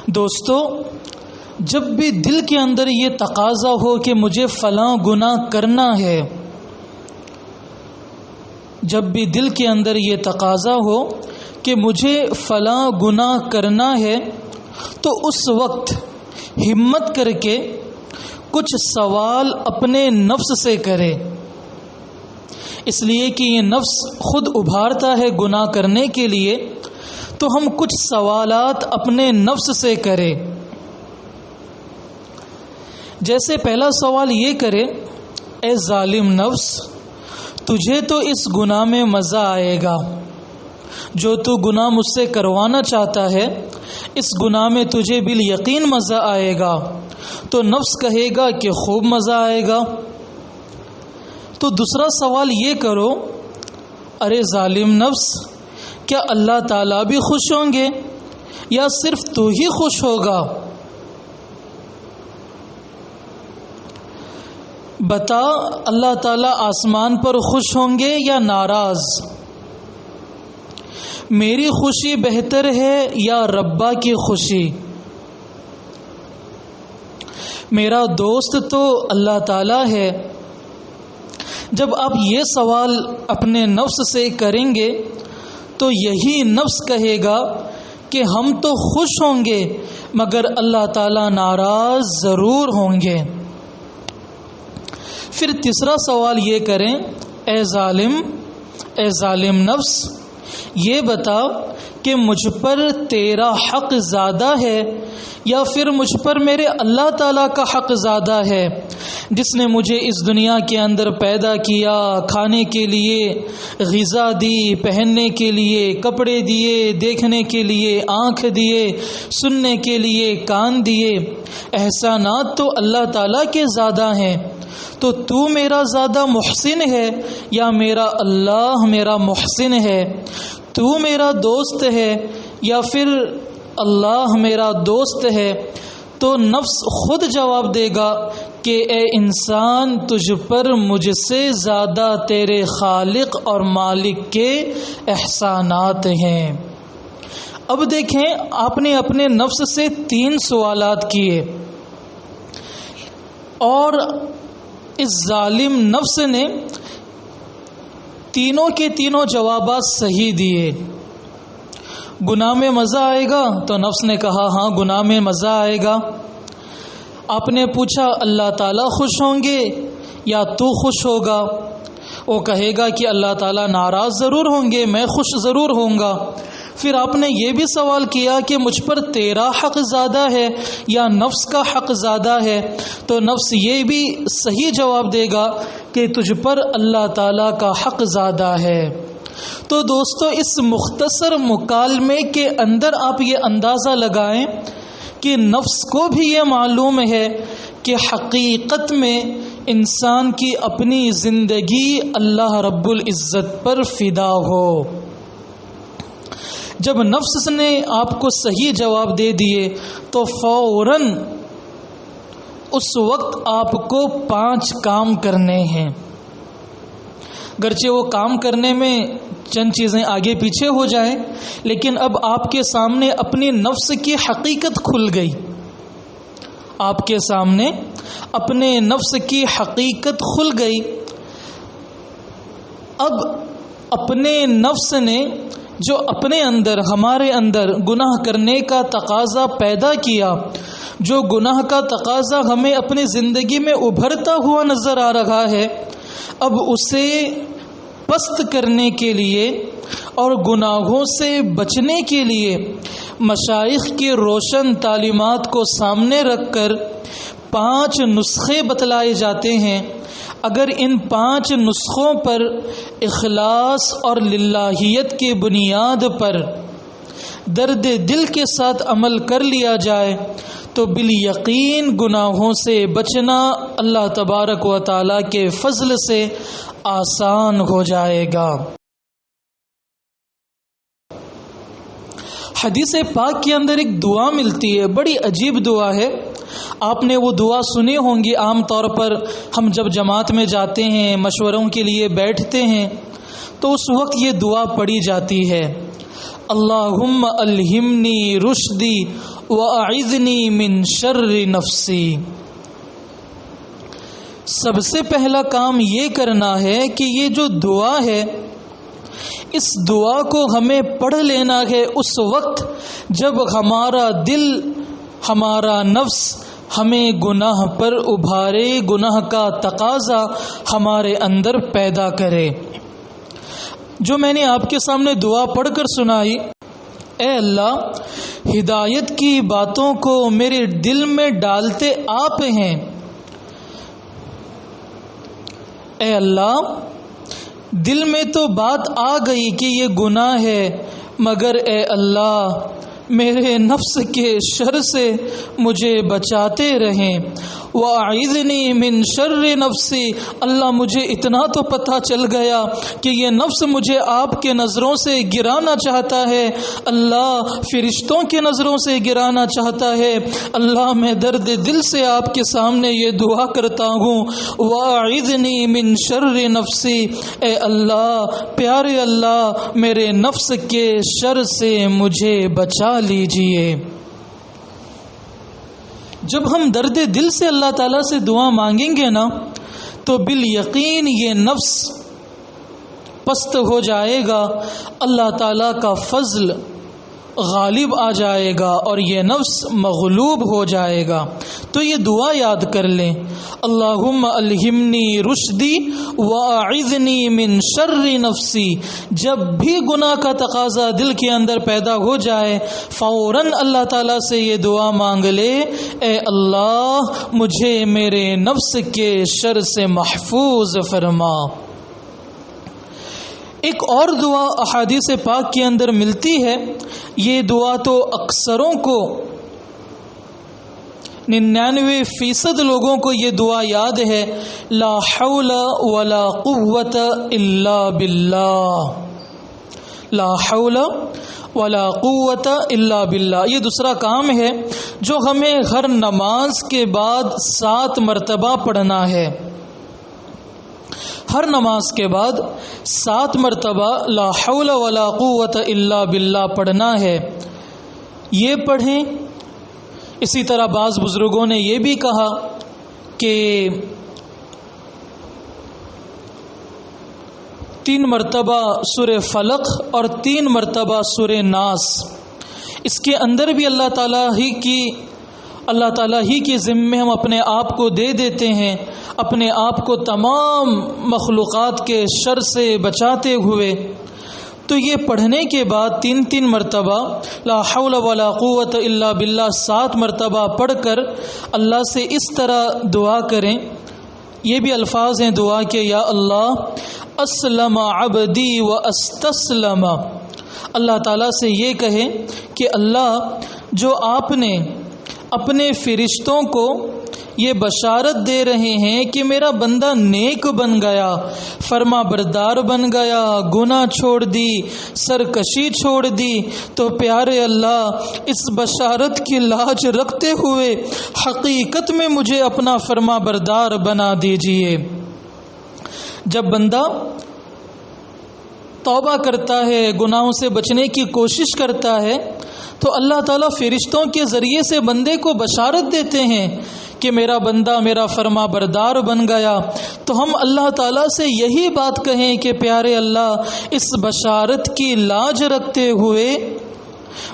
دوستو، جب بھی دل کے اندر یہ تقاضا ہو کہ مجھے فلاں گناہ کرنا ہے، جب بھی دل کے اندر یہ تقاضا ہو کہ مجھے فلاں گناہ کرنا ہے، تو اس وقت ہمت کر کے کچھ سوال اپنے نفس سے کرے، اس لیے کہ یہ نفس خود ابھارتا ہے گناہ کرنے کے لیے، تو ہم کچھ سوالات اپنے نفس سے کریں۔ جیسے پہلا سوال یہ کرے، اے ظالم نفس، تجھے تو اس گناہ میں مزہ آئے گا، جو تو گناہ مجھ سے کروانا چاہتا ہے اس گناہ میں تجھے بالیقین مزہ آئے گا۔ تو نفس کہے گا کہ خوب مزہ آئے گا۔ تو دوسرا سوال یہ کرو، ارے ظالم نفس، کیا اللہ تعالیٰ بھی خوش ہوں گے یا صرف تو ہی خوش ہوگا؟ بتا، اللہ تعالیٰ آسمان پر خوش ہوں گے یا ناراض؟ میری خوشی بہتر ہے یا ربا کی خوشی؟ میرا دوست تو اللہ تعالیٰ ہے۔ جب آپ یہ سوال اپنے نفس سے کریں گے تو یہی نفس کہے گا کہ ہم تو خوش ہوں گے مگر اللہ تعالیٰ ناراض ضرور ہوں گے۔ پھر تیسرا سوال یہ کریں، اے ظالم نفس، یہ بتا کہ مجھ پر تیرا حق زیادہ ہے یا پھر مجھ پر میرے اللہ تعالیٰ کا حق زیادہ ہے، جس نے مجھے اس دنیا کے اندر پیدا کیا، کھانے کے لیے غذا دی، پہننے کے لیے کپڑے دیے، دیکھنے کے لیے آنکھ دیے، سننے کے لیے کان دیے۔ احسانات تو اللہ تعالیٰ کے زیادہ ہیں، تو میرا زیادہ محسن ہے یا میرا اللہ میرا محسن ہے؟ تو میرا دوست ہے یا پھر اللہ میرا دوست ہے؟ تو نفس خود جواب دے گا کہ اے انسان، تجھ پر مجھ سے زیادہ تیرے خالق اور مالک کے احسانات ہیں۔ اب دیکھیں، آپ نے اپنے نفس سے 3 سوالات کیے اور اس ظالم نفس نے تینوں کے تینوں جوابات صحیح دیے۔ گناہ میں مزہ آئے گا تو نفس نے کہا ہاں گناہ میں مزہ آئے گا۔ آپ نے پوچھا اللہ تعالیٰ خوش ہوں گے یا تو خوش ہوگا؟ وہ کہے گا کہ اللہ تعالیٰ ناراض ضرور ہوں گے، میں خوش ضرور ہوں گا۔ پھر آپ نے یہ بھی سوال کیا کہ مجھ پر تیرا حق زیادہ ہے یا نفس کا حق زیادہ ہے؟ تو نفس یہ بھی صحیح جواب دے گا کہ تجھ پر اللہ تعالیٰ کا حق زیادہ ہے۔ تو دوستو، اس مختصر مکالمے کے اندر آپ یہ اندازہ لگائیں کہ نفس کو بھی یہ معلوم ہے کہ حقیقت میں انسان کی اپنی زندگی اللہ رب العزت پر فدا ہو۔ جب نفس نے آپ کو صحیح جواب دے دیے تو فوراً اس وقت آپ کو 5 کام کرنے ہیں۔ گرچہ وہ کام کرنے میں چند چیزیں آگے پیچھے ہو جائیں، لیکن اب آپ کے سامنے اپنی نفس کی حقیقت کھل گئی۔ آپ کے سامنے اپنے نفس کی حقیقت کھل گئی۔ اب اپنے نفس نے جو اپنے اندر، ہمارے اندر گناہ کرنے کا تقاضا پیدا کیا، جو گناہ کا تقاضا ہمیں اپنی زندگی میں ابھرتا ہوا نظر آ رہا ہے، اب اسے پست کرنے کے لیے اور گناہوں سے بچنے کے لیے مشائخ کی روشن تعلیمات کو سامنے رکھ کر 5 نسخے بتلائے جاتے ہیں۔ اگر ان 5 نسخوں پر اخلاص اور للہیت کی بنیاد پر درد دل کے ساتھ عمل کر لیا جائے تو بالیقین گناہوں سے بچنا اللہ تبارک و تعالیٰ کے فضل سے آسان ہو جائے گا۔ حدیث پاک کے اندر ایک دعا ملتی ہے، بڑی عجیب دعا ہے۔ آپ نے وہ دعا سنی ہوں گی۔ عام طور پر ہم جب جماعت میں جاتے ہیں، مشوروں کے لیے بیٹھتے ہیں، تو اس وقت یہ دعا پڑھی جاتی ہے، اللہم الہمنی رشدی وأعذنی من شر نفسی۔ سب سے پہلا کام یہ کرنا ہے کہ یہ جو دعا ہے اس دعا کو ہمیں پڑھ لینا ہے اس وقت جب ہمارا دل، ہمارا نفس ہمیں گناہ پر ابھارے، گناہ کا تقاضا ہمارے اندر پیدا کرے۔ جو میں نے آپ کے سامنے دعا پڑھ کر سنائی، اے اللہ ہدایت کی باتوں کو میرے دل میں ڈالتے آپ ہیں۔ اے اللہ دل میں تو بات آ گئی کہ یہ گناہ ہے، مگر اے اللہ میرے نفس کے شر سے مجھے بچاتے رہیں۔ وَأَعِذْنِي مِن شَرِّ نَفْسِي، اللہ مجھے اتنا تو پتہ چل گیا کہ یہ نفس مجھے آپ کے نظروں سے گرانا چاہتا ہے، اللہ فرشتوں کے نظروں سے گرانا چاہتا ہے۔ اللہ میں درد دل سے آپ کے سامنے یہ دعا کرتا ہوں، وَأَعِذْنِي مِن شَرِّ نَفْسِي، اے اللہ پیارے اللہ میرے نفس کے شر سے مجھے بچا لیجئے۔ جب ہم درد دل سے اللہ تعالیٰ سے دعا مانگیں گے نا تو بالیقین یہ نفس پست ہو جائے گا، اللہ تعالیٰ کا فضل غالب آ جائے گا اور یہ نفس مغلوب ہو جائے گا۔ تو یہ دعا یاد کر لیں، اللہم الہمنی رشدی واعذنی من شر نفسی۔ جب بھی گناہ کا تقاضا دل کے اندر پیدا ہو جائے فوراً اللہ تعالیٰ سے یہ دعا مانگ لے، اے اللہ مجھے میرے نفس کے شر سے محفوظ فرما۔ ایک اور دعا احادیث پاک کے اندر ملتی ہے، یہ دعا تو اکثروں کو 99% لوگوں کو یہ دعا یاد ہے، لا حول ولا قوت الا باللہ، لا حول ولا قوت الا باللہ۔ یہ دوسرا کام ہے جو ہمیں ہر نماز کے بعد 7 مرتبہ پڑھنا ہے۔ ہر نماز کے بعد 7 مرتبہ لا حول ولا قوت الا باللہ پڑھنا ہے۔ یہ پڑھیں۔ اسی طرح بعض بزرگوں نے یہ بھی کہا کہ 3 مرتبہ سورہ فلق اور 3 مرتبہ سورہ ناس، اس کے اندر بھی اللہ تعالیٰ ہی کے ذمے ہم اپنے آپ کو دے دیتے ہیں، اپنے آپ کو تمام مخلوقات کے شر سے بچاتے ہوئے۔ تو یہ پڑھنے کے بعد 3 مرتبہ لا حول ولا قوت الا باللہ 7 مرتبہ پڑھ کر اللہ سے اس طرح دعا کریں۔ یہ بھی الفاظ ہیں دعا کے، یا اللہ اسلم عبدی و استسلم۔ اللہ تعالیٰ سے یہ کہیں کہ اللہ جو آپ نے اپنے فرشتوں کو یہ بشارت دے رہے ہیں کہ میرا بندہ نیک بن گیا، فرما بردار بن گیا، گناہ چھوڑ دی، سرکشی چھوڑ دی، تو پیارے اللہ اس بشارت کی لاج رکھتے ہوئے حقیقت میں مجھے اپنا فرما بردار بنا دیجئے۔ جب بندہ توبہ کرتا ہے، گناہوں سے بچنے کی کوشش کرتا ہے، تو اللہ تعالیٰ فرشتوں کے ذریعے سے بندے کو بشارت دیتے ہیں کہ میرا بندہ میرا فرما بردار بن گیا۔ تو ہم اللہ تعالیٰ سے یہی بات کہیں کہ پیارے اللہ اس بشارت کی لاج رکھتے ہوئے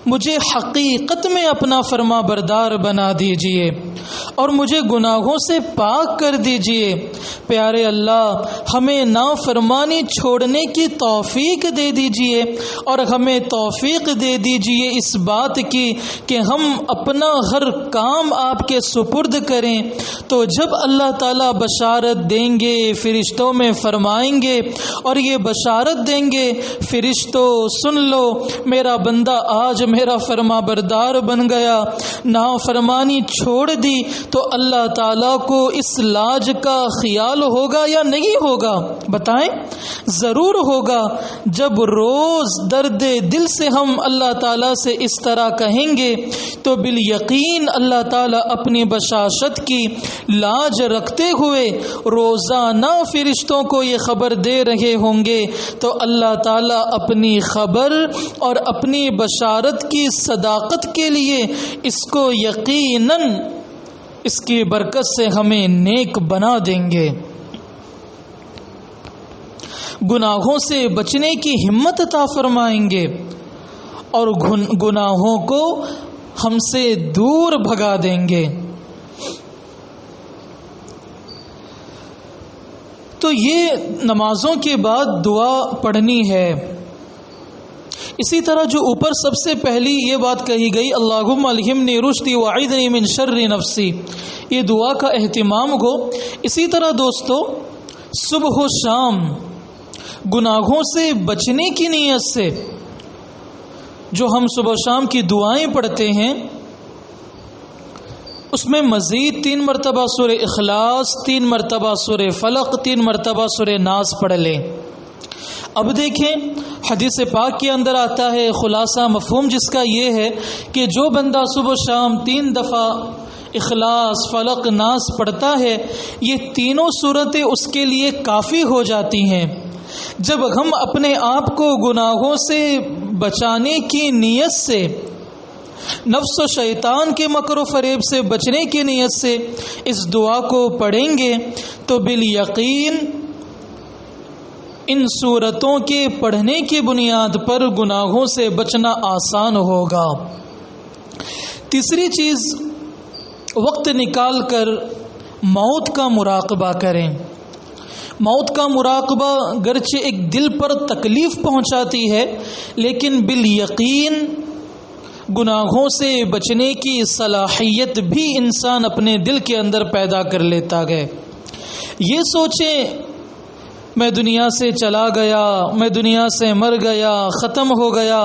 مجھے حقیقت میں اپنا فرما بردار بنا دیجئے اور مجھے گناہوں سے پاک کر دیجئے۔ پیارے اللہ ہمیں نافرمانی چھوڑنے کی توفیق دے دیجئے اور ہمیں توفیق دے دیجئے اس بات کی کہ ہم اپنا ہر کام آپ کے سپرد کریں۔ تو جب اللہ تعالیٰ بشارت دیں گے فرشتوں میں فرمائیں گے اور یہ بشارت دیں گے فرشتوں سن لو میرا بندہ آج میرا فرما بردار بن گیا، نافرمانی چھوڑ دی، تو اللہ تعالیٰ کو اس لاج کا خیال حلال ہوگا یا نہیں ہوگا؟ بتائیں، ضرور ہوگا۔ جب روز درد دل سے ہم اللہ تعالیٰ سے اس طرح کہیں گے تو بالیقین اللہ تعالیٰ اپنی بشاشت کی لاج رکھتے ہوئے روزانہ فرشتوں کو یہ خبر دے رہے ہوں گے، تو اللہ تعالیٰ اپنی خبر اور اپنی بشارت کی صداقت کے لیے اس کو یقیناً اس کی برکت سے ہمیں نیک بنا دیں گے، گناہوں سے بچنے کی ہمت عطا فرمائیں گے اور گناہوں کو ہم سے دور بھگا دیں گے۔ تو یہ نمازوں کے بعد دعا پڑھنی ہے۔ اسی طرح جو اوپر سب سے پہلی یہ بات کہی گئی، اللہم الہمنی رشدی وعیذنی من شر نفسی، یہ دعا کا اہتمام ہو۔ اسی طرح دوستو، صبح و شام گناہوں سے بچنے کی نیت سے جو ہم صبح و شام کی دعائیں پڑھتے ہیں، اس میں مزید 3 مرتبہ سورہ اخلاص، 3 مرتبہ سورہ فلق، 3 مرتبہ سورہ ناس پڑھ لیں۔ اب دیکھیں، حدیث پاک کے اندر آتا ہے، خلاصہ مفہوم جس کا یہ ہے کہ جو بندہ صبح و شام 3 دفعہ اخلاص، فلق، ناس پڑھتا ہے، یہ تینوں صورتیں اس کے لیے کافی ہو جاتی ہیں۔ جب ہم اپنے آپ کو گناہوں سے بچانے کی نیت سے، نفس و شیطان کے مکر و فریب سے بچنے کی نیت سے اس دعا کو پڑھیں گے تو بالیقین ان صورتوں کے پڑھنے کی بنیاد پر گناہوں سے بچنا آسان ہوگا۔ تیسری چیز، وقت نکال کر موت کا مراقبہ کریں۔ موت کا مراقبہ گرچہ ایک دل پر تکلیف پہنچاتی ہے، لیکن بالیقین گناہوں سے بچنے کی صلاحیت بھی انسان اپنے دل کے اندر پیدا کر لیتا ہے۔ یہ سوچیں میں دنیا سے چلا گیا، میں دنیا سے مر گیا، ختم ہو گیا،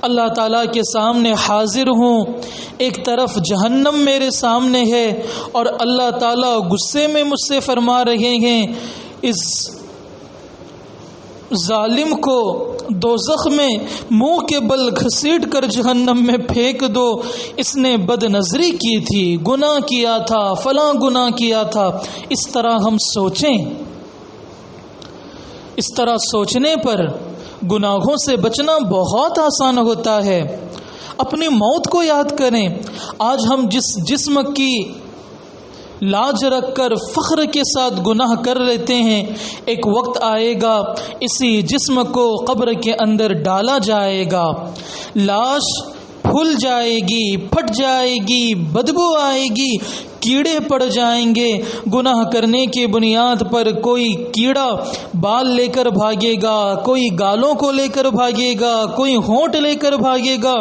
اللہ تعالیٰ کے سامنے حاضر ہوں، ایک طرف جہنم میرے سامنے ہے اور اللہ تعالیٰ غصے میں مجھ سے فرما رہے ہیں اس ظالم کو دوزخ میں منہ کے بل گھسیٹ کر جہنم میں پھینک دو، اس نے بد نظری کی تھی، گناہ کیا تھا، فلاں گناہ کیا تھا۔ اس طرح ہم سوچیں، اس طرح سوچنے پر گناہوں سے بچنا بہت آسان ہوتا ہے۔ اپنی موت کو یاد کریں۔ آج ہم جس جسم کی لاج رکھ کر فخر کے ساتھ گناہ کر لیتے ہیں، ایک وقت آئے گا اسی جسم کو قبر کے اندر ڈالا جائے گا، لاش پھول جائے گی، پھٹ جائے گی، بدبو آئے گی، کیڑے پڑ جائیں گے۔ گناہ کرنے کی بنیاد پر کوئی کیڑا بال لے کر بھاگے گا، کوئی گالوں کو لے کر بھاگے گا، کوئی ہونٹ لے کر بھاگے گا،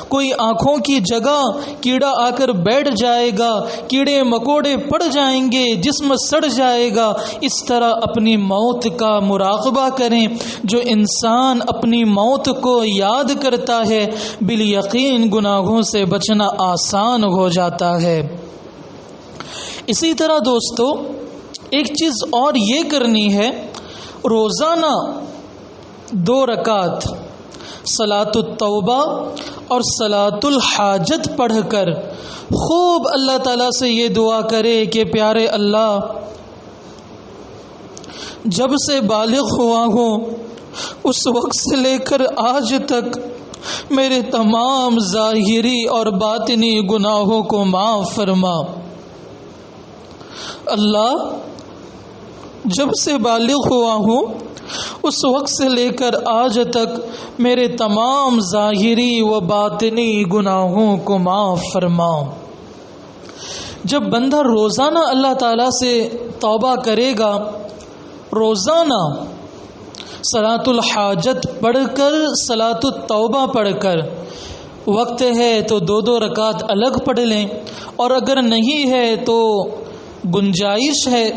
کوئی آنکھوں کی جگہ کیڑا آ کر بیٹھ جائے گا، کیڑے مکوڑے پڑ جائیں گے، جسم سڑ جائے گا۔ اس طرح اپنی موت کا مراقبہ کریں۔ جو انسان اپنی موت کو یاد کرتا ہے، بالیقین گناہوں سے بچنا آسان ہو جاتا ہے۔ اسی طرح دوستو، ایک چیز اور یہ کرنی ہے، روزانہ 2 رکعت صلاۃ التوبہ اور صلاۃ الحاجت پڑھ کر خوب اللہ تعالیٰ سے یہ دعا کرے کہ پیارے اللہ، جب سے بالغ ہوا ہوں اس وقت سے لے کر آج تک میرے تمام ظاہری اور باطنی گناہوں کو معاف فرما۔ اللہ، جب سے بالغ ہوا ہوں اس وقت سے لے کر آج تک میرے تمام ظاہری و باطنی گناہوں کو معاف فرما۔ جب بندہ روزانہ اللہ تعالیٰ سے توبہ کرے گا، روزانہ صلاۃ الحاجت پڑھ کر، صلاۃ التوبہ پڑھ کر، وقت ہے تو 2 رکعت الگ پڑھ لیں، اور اگر نہیں ہے تو گنجائش ہے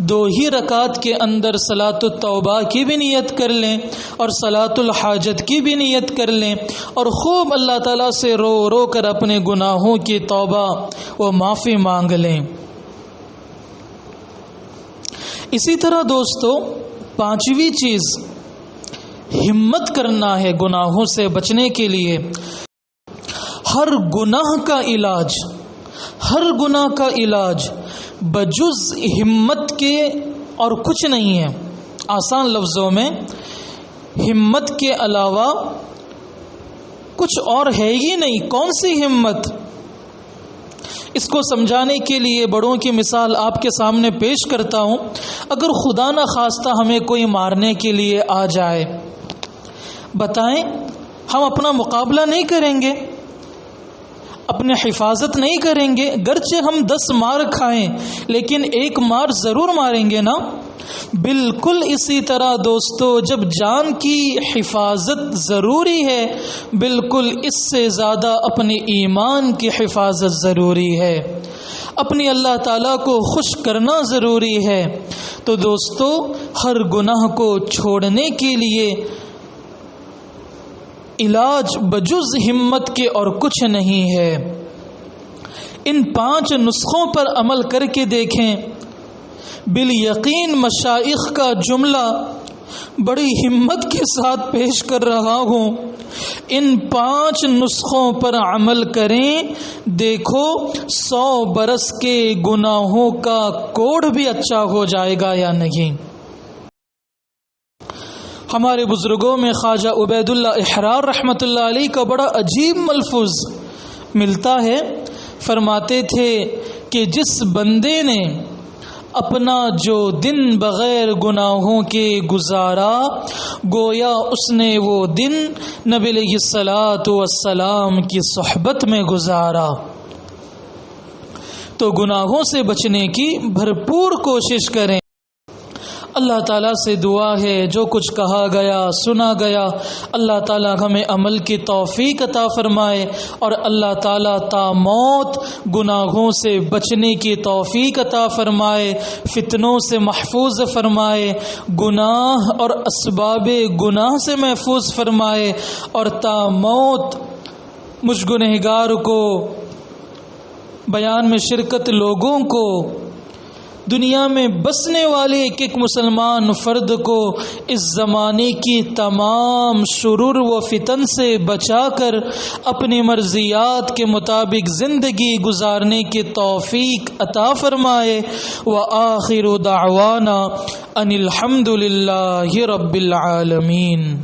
2 ہی رکعت کے اندر صلاۃ التوبہ کی بھی نیت کر لیں اور صلاۃ الحاجت کی بھی نیت کر لیں، اور خوب اللہ تعالیٰ سے رو رو کر اپنے گناہوں کی توبہ و معافی مانگ لیں۔ اسی طرح دوستو پانچویں چیز ہمت کرنا ہے گناہوں سے بچنے کے لیے۔ ہر گناہ کا علاج بجز ہمت کے اور کچھ نہیں ہے۔ آسان لفظوں میں ہمت کے علاوہ کچھ اور ہے ہی نہیں۔ کون سی ہمت؟ اس کو سمجھانے کے لیے بڑوں کی مثال آپ کے سامنے پیش کرتا ہوں۔ اگر خدا نہ خواستہ ہمیں کوئی مارنے کے لیے آ جائے، بتائیں ہم اپنا مقابلہ نہیں کریں گے، اپنے حفاظت نہیں کریں گے؟ گرچہ ہم 10 مار کھائیں لیکن ایک مار ضرور ماریں گے نا۔ بالکل اسی طرح دوستو جب جان کی حفاظت ضروری ہے، بالکل اس سے زیادہ اپنے ایمان کی حفاظت ضروری ہے، اپنی اللہ تعالیٰ کو خوش کرنا ضروری ہے۔ تو دوستو ہر گناہ کو چھوڑنے کے لیے علاج بجز ہمت کے اور کچھ نہیں ہے۔ ان 5 نسخوں پر عمل کر کے دیکھیں۔ بالیقین مشائخ کا جملہ بڑی ہمت کے ساتھ پیش کر رہا ہوں۔ ان 5 نسخوں پر عمل کریں، دیکھو 100 برس کے گناہوں کا کوڑ بھی اچھا ہو جائے گا یا نہیں۔ ہمارے بزرگوں میں خواجہ عبید اللہ احرار رحمۃ اللہ علیہ کا بڑا عجیب ملفوظ ملتا ہے۔ فرماتے تھے کہ جس بندے نے اپنا جو دن بغیر گناہوں کے گزارا، گویا اس نے وہ دن نبی علیہ الصلاۃ والسلام کی صحبت میں گزارا۔ تو گناہوں سے بچنے کی بھرپور کوشش کریں۔ اللہ تعالیٰ سے دعا ہے جو کچھ کہا گیا سنا گیا، اللہ تعالیٰ ہمیں عمل کی توفیق عطا فرمائے، اور اللہ تعالیٰ تا موت گناہوں سے بچنے کی توفیق عطا فرمائے، فتنوں سے محفوظ فرمائے، گناہ اور اسباب گناہ سے محفوظ فرمائے، اور تا موت مجھ گنہگار کو، بیان میں شرکت لوگوں کو، دنیا میں بسنے والے ایک ایک مسلمان فرد کو اس زمانے کی تمام شرور و فتن سے بچا کر اپنی مرضیات کے مطابق زندگی گزارنے کی توفیق عطا فرمائے۔ وآخر دعوانا ان الحمد للہ رب العالمین۔